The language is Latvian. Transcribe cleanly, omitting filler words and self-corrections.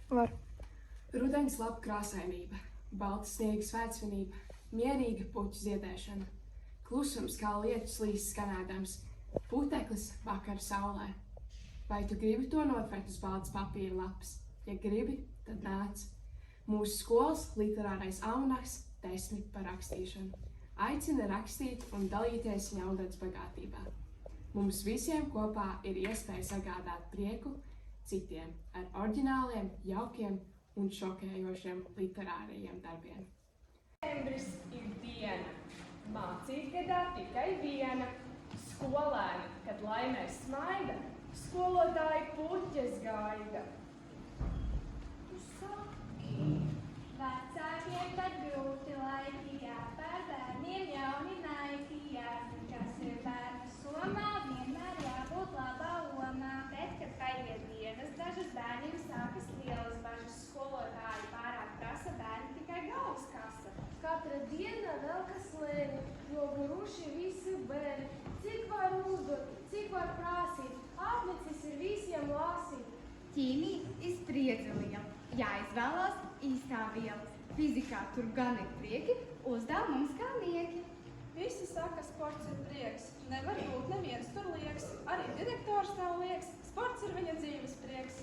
Var. Rudeņa lapa krāsainība, balta sniega svētsvinība, mierīga puķu ziedēšana, klusums kā lietus līst skanēdams, puteklis vakara saulē. Vai tu gribi to notvert uz baltas papīra lapas? Ja gribi, tad nāc. Mūsu skolas literārais almanaks 10 par rakstīšanu. Aicina rakstīt un dalīties jaunradas bagātībā. Mums visiem kopā ir iespēja sagādāt prieku citiem ar oriģināliem, jaukiem un šokējošiem literārajiem darbiem. Septembris ir diena, mācībgadā tikai viena. Skolēni, kad laimēs smaida, skolotāji puķes gaida. Tu saki, vecākiem tad grūti laiki, jāpēr bērniem jauni naiki, jāzina, kas ir bērnu somā, vienmēr jābūt labā omā. Bet, kad paiet dienas dažas, bērniem sākas lielas bažas, skolotāji pārāk prasa, bērni tikai galvas kasa. Katra diena vēl kas lēni, jo guruši visi bērni. Cik var uzdot, cik var prasīt, apnicis ir visiem lasīt. Ķīmija ir spriedze liela, jāizvēlās īstā viela. Fizikā tur gan ir prieki, uzdevums kā nieki. Visi saka, sports ir prieks, nevar būt neviens tur lieks. Arī direktors nav lieks, sports ir viņa dzīves prieks.